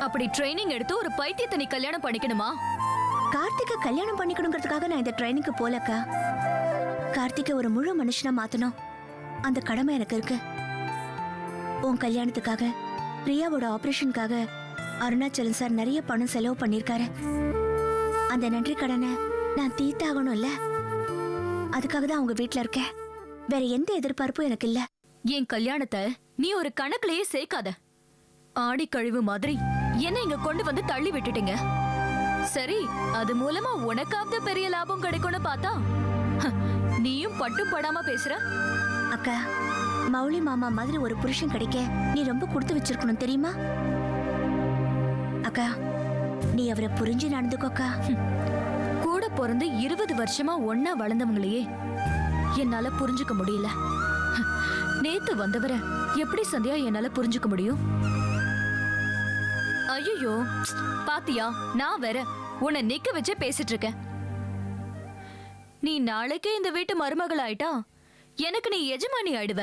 அப்படி ட்ரைனிங் எடுத்து ஒரு பைத்தியத்தை நீ கல்யாணம் பண்ணிக்கணுமா? கார்த்திகை கல்யாணம் பண்ணிக்கணுங்கிறதுக்காக நான் இந்த ட்ரைனிங்க்கு போலக்கா. கார்த்திகை ஒரு முழு மனுஷனா மாத்தணும், அந்த கடமை எனக்கு இருக்கு. உன் கல்யாணத்துக்காக, பிரியாவோட ஆபரேஷனுக்காக அருணாச்சலம் சார் நிறைய பணம் செலவு பண்ணிருக்காரு. அந்த நன்றி கடனை நான் தீர்த்தாகணும்ல, அதுக்காக தான் அவங்க வீட்டுல இருக்கேன். வேற எந்த எதிர்பார்ப்பும் எனக்கு இல்ல. என் கல்யாணத்தை நீ ஒரு கணக்குலயே சேர்க்காத. ஆடி கழிவு மாதிரி என்ன இங்க கொண்டு வந்து தள்ளி விட்டுட்டீங்க. சரி, அது மூலமா உனக்காவது பெரிய லாபம் கிடைக்கும்னு பார்த்தா நீயும் பட்டும் படாம பேசுற. அக்கா, மௌலி மாமா மாதிரி ஒரு புருஷன் கிடைக்க நீ ரொம்ப கொடுத்து வச்சிருக்கணும் தெரியுமா? அக்கா, நீ அவரை புரிஞ்சு நடந்துக்கோக்கா. கூட பிறந்து 20 வருஷமா ஒன்னா வளர்ந்தவங்களையே என்னால புரிஞ்சுக்க முடியல. நேத்து வந்தவர எப்படி சந்தியா என்னால புரிஞ்சுக்க முடியும்? ஐயோ, பாத்தியா, நான் வேற உன்னை நிக்க வச்சே பேசிட்டு இருக்கேன். நீ நாளைக்கே இந்த வீட்டு மருமகள் ஆயிட்டா எனக்கு நீ எஜமானி ஆயிடுவ.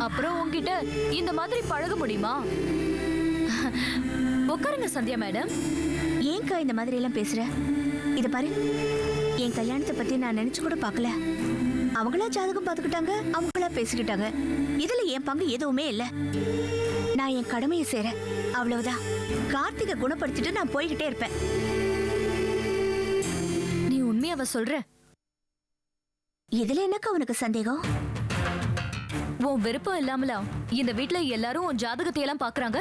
அப்புறம் உன்கிட்ட இந்த மாதிரி பழக முடியுமா? உட்காருங்க சந்தியா மேடம். ஏன்க்கா இந்த மாதிரி எல்லாம் பேசுற? இத பாரு, என் கல்யாணத்தை பத்தி நான் நினைச்சு கூட பார்க்கல. அவங்களா ஜாதகம் பார்த்துக்கிட்டாங்க, அவங்களா பேசிக்கிட்டாங்க. இதுல என் பங்கு எதுவுமே இல்ல. நான் என் கடமையை செய்றேன், அவ்வளவுதான். கார்த்திகை குணப்படுத்திட்டு நான் போய்கிட்டே இருப்பேன். நீ உண்மையாவ சொல்ற? இதுல என்னக்கா உனக்கு சந்தேகம்? உன் விருப்பம் இல்லாமலா இந்த வீட்டுல எல்லாரும் உன் ஜாதகத்தையெல்லாம் பாக்குறாங்க?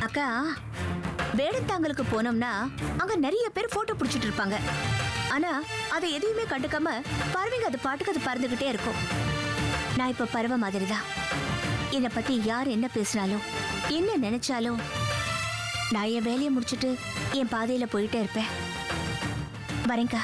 அக்கா, வேடந்தாங்களுக்கு போனோம்னா அங்க நிறைய பேர் போட்டோ பிடிச்சிட்டு இருப்பாங்க. ஆனா அதை எதையுமே கண்டுக்காம பறவைங்க அது பாட்டுக்கு அது பறந்துகிட்டே இருக்கும். நான் இப்ப பறவை மாதிரிதான். இத பத்தி யார் என்ன பேசினாலும் என்ன நினைச்சாலும் நான் என் வேலையை முடிச்சுட்டு என் பாதையில போயிட்டே இருப்பேன். வரேங்கா.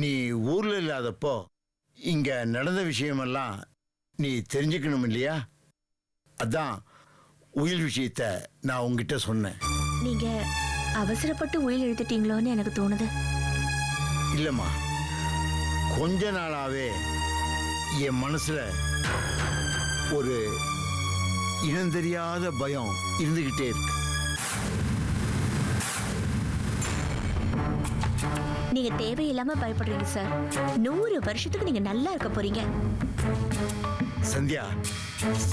நீ ஊர்ல இல்லாதப்போ இங்க நடந்த விஷயமெல்லாம் நீ தெரிஞ்சுக்கணும் இல்லையா? அதான் உயில் விஷயத்த நான் உங்ககிட்ட சொன்னேன். நீங்க அவசரப்பட்டு உயில் எழுதிட்டீங்களோன்னு எனக்கு தோணுது. இல்லம்மா, கொஞ்ச நாளாவே என் மனசுல ஒரு இனம் தெரியாத பயம் இருந்துகிட்டே இருக்கு. நீங்க தேவையில்லாம பயப்படுறீங்க சார். 100 வருஷத்துக்கு நீங்க நல்லா இருக்க போறீங்க. சந்தியா,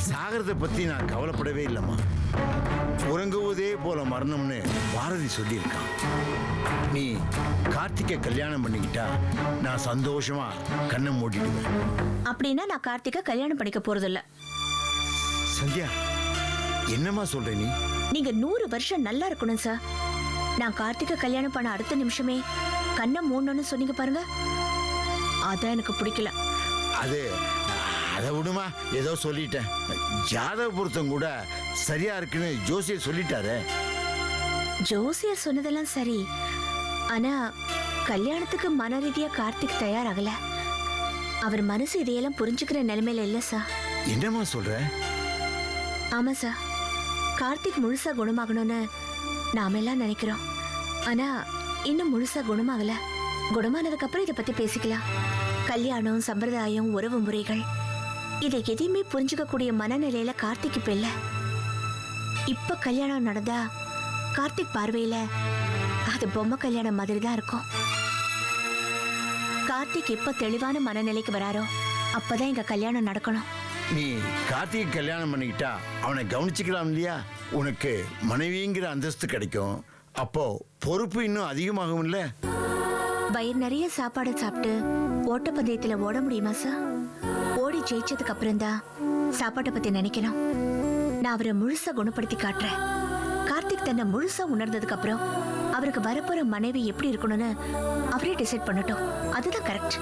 சாகரத்தை பத்தி நான் கவலைப்படவே இல்லம்மா. உறங்குவதே போல மரணம்னு பாரதி சொல்லியிருக்கான். நீ கார்த்திகை கல்யாணம் பண்ணிக்கிட்டா நான் சந்தோஷமா கண்ணை மூடிடுவேன். அப்படின்னா நான் கார்த்திகை கல்யாணம் பண்ணிக்க போறதில்ல. சந்தியா, என்னம்மா சொல்ற நீ? நீங்க 100 வருஷம் நல்லா இருக்கணும் சார். நான் கார்த்திகை கல்யாணம் பண்ண அடுத்த நிமிஷமே கண்ணை மூடணும்னு சொன்னீங்க பாருங்க, அதான் எனக்கு பிடிக்கல. அதை விடுமா, ஏதோ சொல்லிட்டேன். ஜாதக பொருத்தம் கூட சரியா இருக்குன்னு ஜோசியர் சொல்லிட்டாரு. ஜோசியர் சொன்னதெல்லாம் சரி, ஆனா கல்யாணத்துக்கு மன ரீதியா கார்த்திக் தயாராகல. அவர் மனசு இதையெல்லாம் புரிஞ்சுக்கிற நிலைமையில இல்ல சார். என்னம்மா சொல்ற? ஆமா சார், கார்த்திக் முழுசா குணமாகணும்னு நாம எல்லாம் நினைக்கிறோம். ஆனா இன்னும் முழுசா குணமாகல. குணமானதுக்கு அப்புறம் இதை பத்தி பேசிக்கலாம். கல்யாணம், சம்பிரதாயம், உறவு முறைகள், இதை எதையுமே புரிஞ்சுக்க கூடிய மனநிலையில கார்த்திக் இப்ப இல்ல. இப்ப கல்யாணம் நடந்தா கார்த்திக் பார்வையில அது பொம்மை கல்யாணம் மாதிரி தான் இருக்கும். கார்த்திக் எப்ப தெளிவான மனநிலைக்கு வராரோ அப்பதான் எங்க கல்யாணம் நடக்கணும். நீ கார்த்திகை கல்யாணம் பண்ணிக்கிட்டா அவனை கவனிச்சுக்கலாம் இல்லையா? உனக்கு மனைவிங்கிற அந்தஸ்து கிடைக்கும். அப்போ பொறுப்பு இன்னும் அதிகமாகும் இல்ல? வயிறு நிறைய சாப்பாடு சாப்பிட்டு ஓட்டப்பந்தயத்துல ஓட முடியுமா சார்? ஓடி ஜெயிச்சதுக்கு அப்புறம் தான் சாப்பாட்டை பத்தி நினைக்கணும். நான் அவரை முழுசா குணப்படுத்தி காட்டுறேன். கார்த்திக் தன்னை முழுசா உணர்ந்ததுக்கு அப்புறம் அவருக்கு வரப்போற மனைவி எப்படி இருக்கணும்னு அவரே டிசைட் பண்ணட்டும். அதுதான் கரெக்ட்.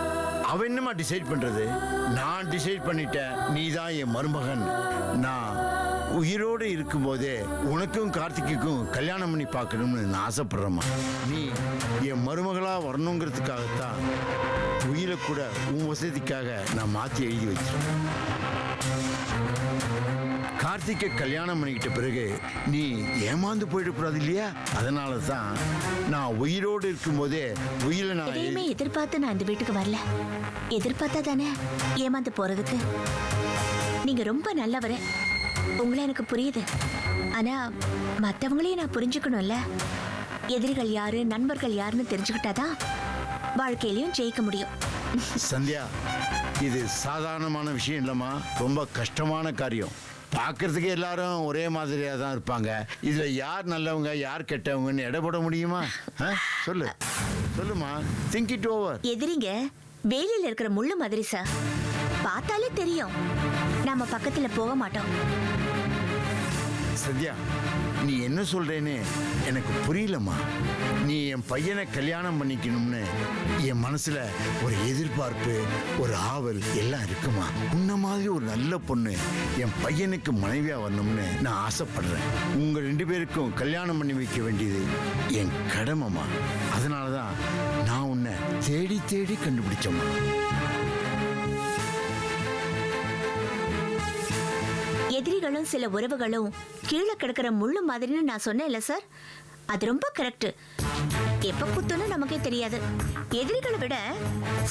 அவ என்னமா டிசைட் பண்றது? நான் டிசைட் பண்ணிட்டேன், நீ தான் என் மருமகன். நான் உயிரோடு இருக்கும்போதே உனக்கும் கார்த்திக்குக்கும் கல்யாணம் பண்ணி பார்க்கணும்னு நான் ஆசைப்படுறேம்மா. நீ என் மருமகளா வரணுங்கிறதுக்காகத்தான் உயிரை கூட உன் வசதிக்காக நான் மாற்றி எழுதி வச்சிருக்கேன். கார்த்திகை கல்யாணம் பண்ணிக்கிட்ட பிறகு நீ ஏமாந்து போயிடக்கூடாது இல்லையா? அதனால தான் நான் உயிரோடு இருக்கும்போதே உயிரை நான் எதையுமே எதிர்பார்த்து நான் இந்த வீட்டுக்கு வரல. எதிர்பார்த்தா தானே ஏமாந்து போறதுக்கு. நீங்க ரொம்ப நல்லவரு, உங்களை எனக்கு புரியுது. ஆனா மற்றவங்களையும் நான் புரிஞ்சுக்கணும்ல. எதிரிகள் யாரு நண்பர்கள் யாருன்னு தெரிஞ்சுக்கிட்டாதான் வாழ்க்கையிலையும் ஜெயிக்க முடியும். சந்தியா, இது சாதாரணமான விஷயம் இல்லைம்மா, ரொம்ப கஷ்டமான காரியம். பார்க்கறதுக்கு எல்லாரும் ஒரே மாதிரியா தான் இருப்பாங்க. இதுல யார் நல்லவங்க யார் கெட்டவங்கன்னு எடை போட முடியுமா? சொல்லு சொல்லுமா, திங்க் இட் ஓவர். எதிரிங்க வேலியில இருக்கிற முள்ளு மாதிரி சார், பார்த்தாலே தெரியும். நாம பக்கத்துல போக மாட்டோம். சத்யா, நீ என்ன சொல்றேன்னு எனக்கு புரியலம்மா. நீ என் பையனை கல்யாணம் பண்ணிக்கணும்னு என் மனசுல ஒரு எதிர்பார்ப்பு, ஒரு ஆவல் எல்லாம் இருக்குமா. உன்ன மாதிரி ஒரு நல்ல பொண்ணு என் பையனுக்கு மனைவியா வரணும்னு நான் ஆசைப்படுறேன். உங்க 2 பேருக்கும் கல்யாணம் பண்ணி வைக்க வேண்டியது என் கடமைமா. அதனாலதான் நான் உன்னை தேடி தேடி கண்டுபிடிச்சம்மா. எதிரிகளும் சில உறவுகளும் கீழே கிடக்கிற முள்ளு மாதிரின்னு நான் சொன்னேன்ல சார், அது ரொம்ப கரெக்ட். எப்ப குத்துன்னு நமக்கே தெரியாது. எதிரிகளை விட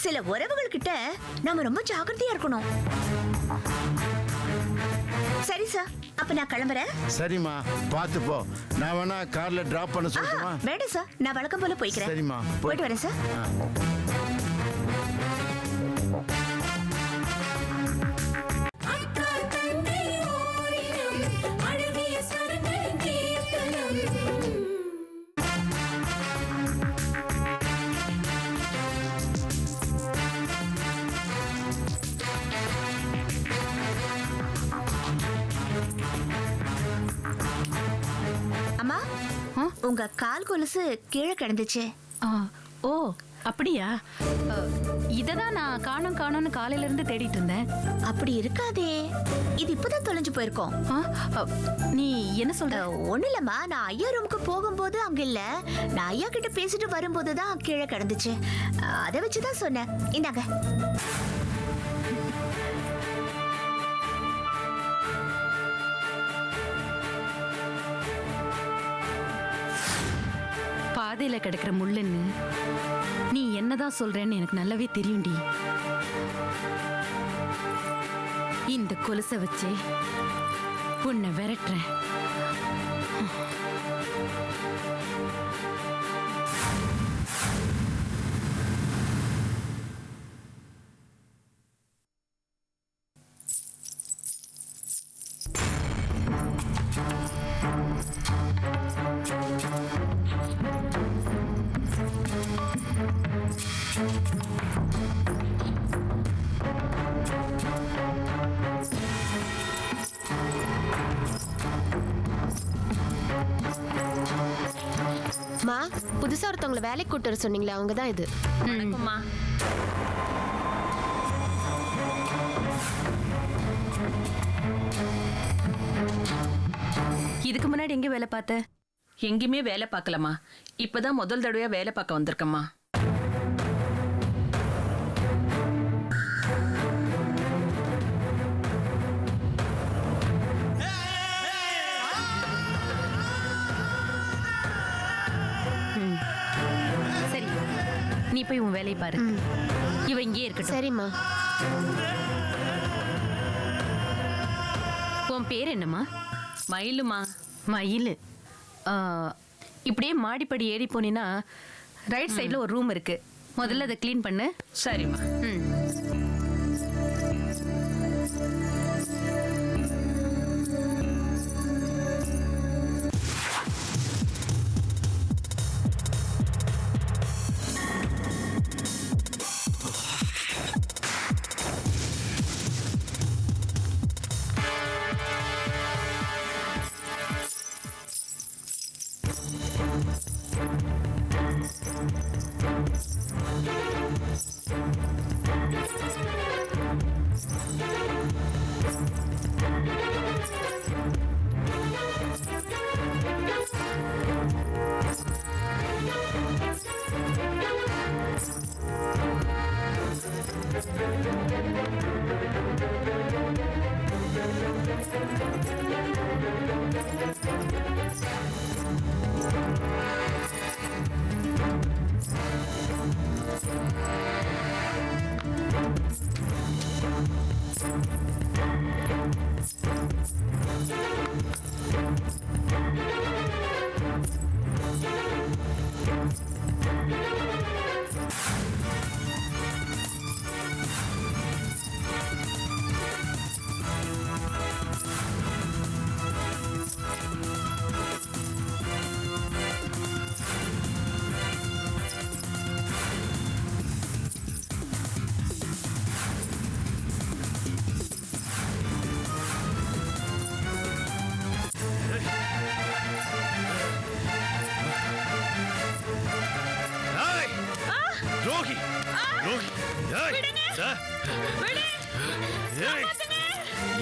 சில உறவுகள் கிட்ட நாம ரொம்ப ஜாக்கிரதையா இருக்கணும். சரி சார், அப்ப நான் கிளம்புறேன். சரிம்மா, பார்த்து போ. நான் வேணா கார்ல டிராப் பண்ண சொல்லட்டுமா? வேண்டாம் சார், நான் வழக்கம் போல போய்க்கிறேன். சரிம்மா, போயிட்டு வரேன் சார். அம்மா, உங்க கால் கொலுசு கீழே கிடந்துச்சு. ஓ அப்படியா? இததான் நான் காணோம்னு காலையில இருந்து தேடிட்டு இருந்தேன். அப்படி இருக்காதே, இது இப்பதான் தொலைஞ்சு போயிருக்கோம். நீ என்ன சொல்ற? ஒண்ணு இல்லம்மா, நான் ஐயா ரூமுக்கு போகும்போது அங்க இல்ல. நான் ஐயா கிட்ட பேசிட்டு வரும்போதுதான் கீழே கிடந்துச்சு. அதை வச்சுதான் சொன்னேன். இந்தாங்க. பாதையில கிடக்கிற முள்ளுன்னு நீ என்னதான் சொல்றேன்னு எனக்கு நல்லாவே தெரியும்டி. இந்த கொலுசை வச்சு உன்னை விரட்டுறேன். மா, புதுசா ஒருத்தவங்களை வேலைக்கு கூட்டு வர சொன்னீங்களே, அவங்க தான் இது. வணக்கம்மா. இதுக்கு முன்னாடி எங்க வேலை பார்த்த? எங்கேயுமே வேலை பார்க்கலம்மா. இப்பதான் முதல் தடவையா வேலை பார்க்க வந்திருக்கம்மா. சரி, நீ போய் உன் வேலையை பாரு. இவ இங்கே இருக்கட்டும். சரிம்மா. உன் பேர் என்னம்மா? மயிலுமா. மயிலு. இப்படியே மாடிப்படி ஏறி போனீன்னா ரைட் சைடில் ஒரு ரூம் இருக்கு. முதல்ல அதை க்ளீன் பண்ணு. சரிம்மா.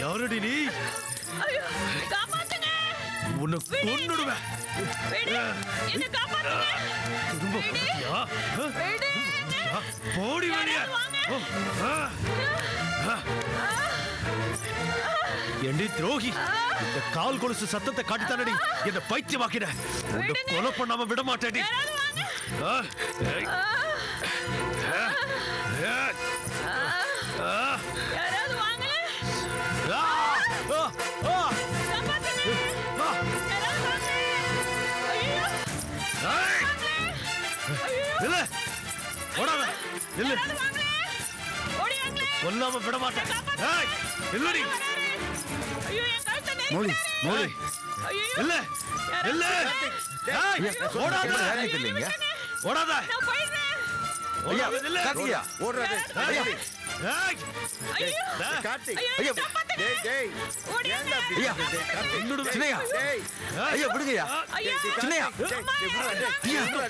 யாரடி நீ? உன்னை கொன்னுடுவேன். திரும்ப பார்த்தியா? போடி வெளிய. ஏண்டி துரோகி, இந்த கால் கொலுசு சத்தத்தை காட்டித்தானடி என்ன பைத்தியமாக்கிட. உன்னை கொலை பண்ணாம விட மாட்டேடி. கொல்லாம விட மாட்டேன். மோலி மோலி இல்ல இல்ல ஓடாத. ஓடாத. ஐயா இல்ல. கார்த்தியா ஓடுறாரு. ஐயா கார்த்திக். ஐயா டேய் டேய் ஏன்டா ஐயா என்னோட சின்னையா ஐயா விடுங்கயா சின்னையா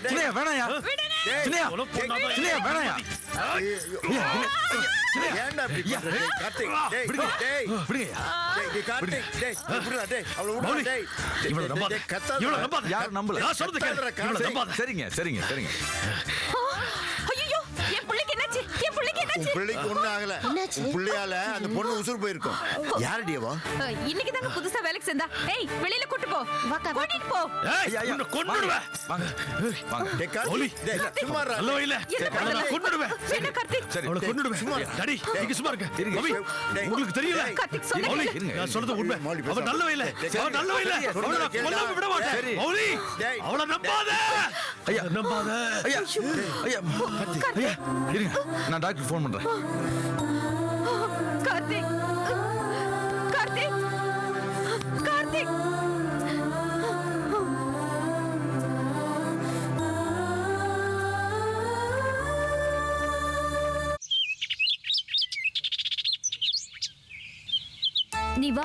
சின்னையா வேணாயா சின்னையா சின்னையா வேணாயா ஏன்டா கார்த்திக் டேய் டேய் விடுங்கயா டேய் கார்த்திக் டேய் விடுடா டேய் அவளை விடுடா டேய் இவள நம்பாத. இவள நம்பாத. யார் நம்பல நான் சொல்றது கேளு. இவள நம்பாத. சரிங்க சரிங்க சரிங்க ஐயோ என் பிள்ளைக்கு என்னாச்சு? என் பிள்ளைக்கு உன் என்னாச்சு? பிள்ளைக்கு ஒண்ணும் ஆகல. உன் பிள்ளையால அந்த பொண்ணு உசுறு போயிருக்கும். யாரடியவா? இன்னைக்கு தாங்க புதுசா வேலைக்கு சேர்ந்தா. ஏய் வெளியில கூட்டு போ. கூட்டிட்டு போ. ஏய் உன்னை கொன்னுடுவேன். வாங்க வாங்க டேய் மோலி. டேய் சும்மா இருடா. நல்ல வழியில அவளை நான் கொன்னுடுவேன். என்ன கார்த்திக்? சரி அவளை கொன்னுடுவேன். சும்மா டாடி நீங்க சும்மா இருங்க. இருங்க. மம்மி டேய். உங்களுக்கு தெரியல. கார்த்திக் சொல்லுங்க. மௌலி இருங்க. நான் சொல்றது உண்மை. மௌலி அவ பேசாம. நல்ல வழியில. அவ நல்ல வழியில. அவளை நான் கொல்லாம விட மாட்டேன். சரி. மௌலி டேய். அவளை நம்பாத. ஐயா நம்பாத. ஐயா ஐயா ஐயா இருங்க நான் டாக்டர் ஃபோன் பண்றேன். கார்த்திக் கார்த்திக் கார்த்திக் நீ வா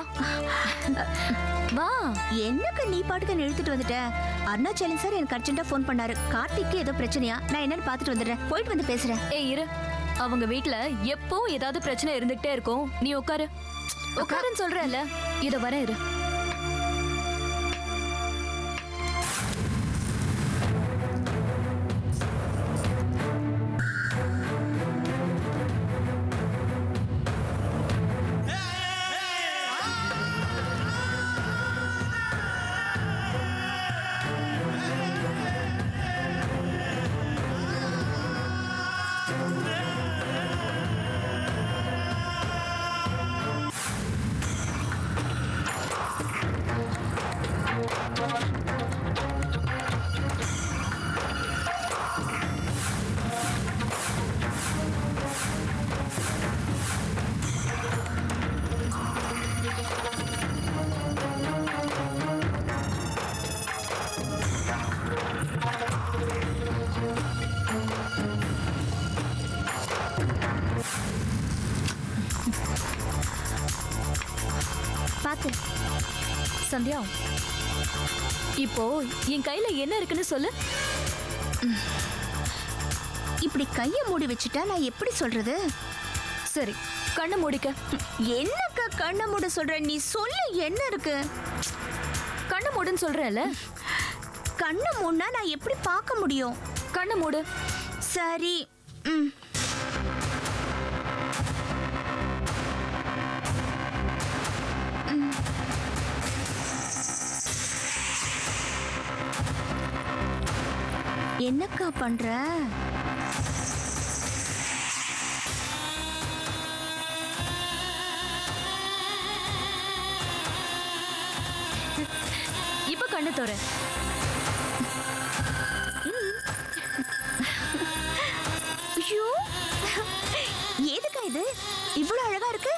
வா. என்னக்கு நீ பாட்டுக்கு இழுத்துட்டு வந்துட்ட? அருணாச்சலம் சார் எனக்கு அர்ஜென்ட்டா ஃபோன் பண்ணாரு. கார்த்திக்கு ஏதோ பிரச்சனையா, நான் என்னன்னு பார்த்துட்டு வந்துடுறேன். போயிட்டு வந்து பேசுறேன். ஏய் இரு. அவங்க வீட்ல எப்போ ஏதாவது பிரச்சனை இருந்துகிட்டே இருக்கும். நீ உட்காரு. உட்காருன்னு சொல்றேன்ல. இத வரேன் இரு. பாத்து சந்தியா, இப்போ என் கையில என்ன இருக்குன்னு சொல்லு. இப்படி கைய மூடி வச்சுட்டா நான் எப்படி சொல்றது? சரி, கண்ணை மூடிக்க. என்னக்கா கண்ணை மூட சொல்ற? நீ சொல்லு என்ன இருக்கு? கண்ணை மூடுன்னு சொல்றேன்ல. கண்ணை மூடினா நான் எப்படி பார்க்க முடியும்? கண்ணை மூடு. சரி. என்னக்கா பண்ற? இப்ப கண்ணு தோற. ஐயோ, எதுக்கா இது இவ்வளவு அழகா இருக்கு?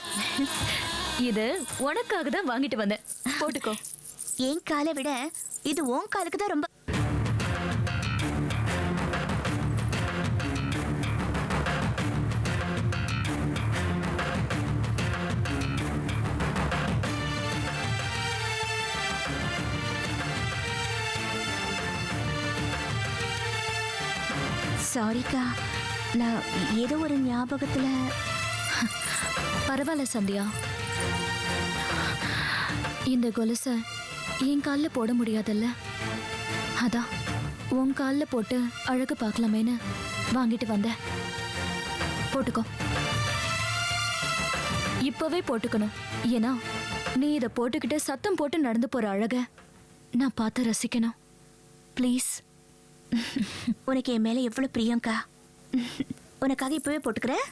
இது உனக்காக தான் வாங்கிட்டு வந்தேன். போட்டுக்கோ. என் காலை விட இது உன் காலுக்கு தான் ரொம்ப. சாரிக்கா, நான் ஏதோ ஒரு ஞாபகத்துல. பரவாயில்ல சந்தியா, இந்த கொலுச என் கால்ல போட முடியாதல்ல, அதான் உன் கால்ல போட்டு அழகு பார்க்கலாமேன்னு வாங்கிட்டு வந்தேன். போட்டுக்கோ, இப்பவே போட்டுக்கணும். ஏன்னா நீ இதை போட்டுக்கிட்டு சத்தம் போட்டு நடந்து போற அழக நான் பார்த்து ரசிக்கணும். ப்ளீஸ். உனக்கு என் மேல எவ்வளவு பிரியங்கா. உனக்காக இப்பவே போட்டுக்கிறேன்.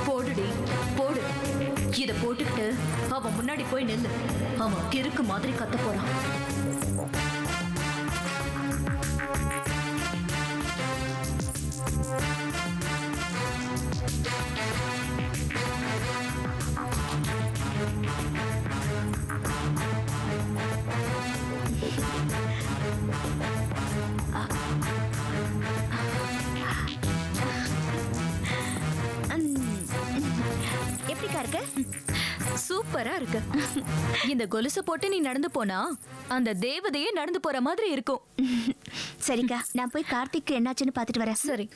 போடுடி, போடு. இத போட்டுக்கிட்டு அவன் முன்னாடி போய் நில்லு. அவன் கிறுக்கு மாதிரி கத்த போறான். எப்படிக்கா இருக்கு? சூப்பரா இருக்கு. இந்த கொலுச போட்டு நீ நடந்து போனா அந்த தேவதையே நடந்து போற மாதிரி இருக்கும். சரிக்கா, நான் போய் கார்த்திக் என்னாச்சுன்னு பார்த்துட்டு வரேன். சரி.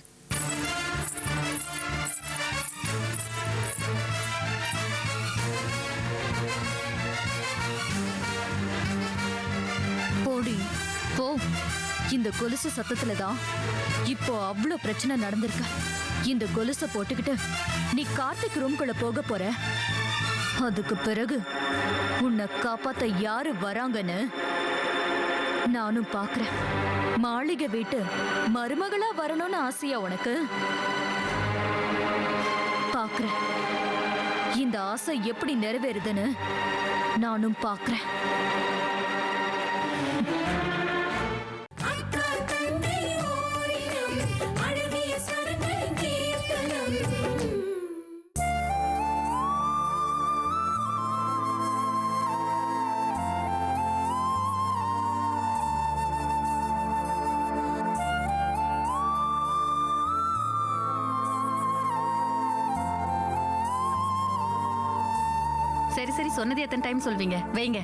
போடி போ. இந்த கொலுசு சத்தத்துல தான் இப்போ அவ்வளோ பிரச்சனை நடந்திருக்கு. இந்த கொலுச போட்டுக்கிட்டு நீ கார்த்திக் ரூம்குள்ள போக போற. அதுக்கு பிறகு உன்னை காப்பாத்த யாரு வராங்கன்னு நானும் பாக்குறேன். மாளிகை வீட்டு மருமகளா வரணும்னு ஆசையா உனக்கு? பாக்குறேன். இந்த ஆசை எப்படி நிறைவேறுதுன்னு நானும் பாக்குறேன். சரி சரி, சொன்னது எத்தனை டைம் சொல்வீங்க? வைங்க.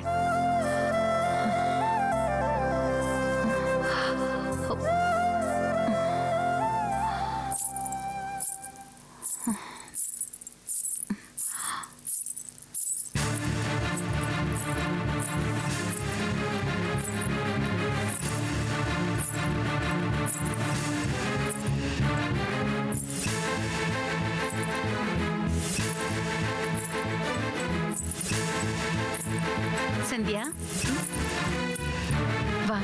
சந்தியா, வா.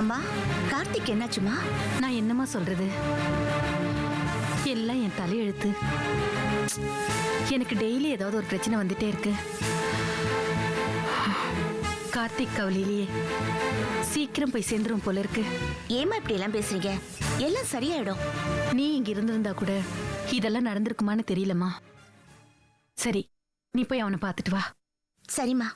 அம்மா, கார்த்திக் என்னாச்சுமா? நான் என்னமா சொல்றது? எல்லாம் என் தலையெழுத்து. எனக்கு டெய்லி ஏதாவது ஒரு பிரச்சனை வந்துட்டே இருக்கு. கார்த்திக் கவலையிலேயே சீக்கிரம் போய் சேர்ந்துரும் போல இருக்கு. ஏமா இப்படி எல்லாம் பேசுறீங்க? எல்லாம் சரியாயிடும். நீ இங்க இருந்திருந்தா கூட இதெல்லாம் நடந்திருக்குமான்னு தெரியலமா. சரி, நீ போய் அவனை பார்த்துட்டு வா. சரிம்மா.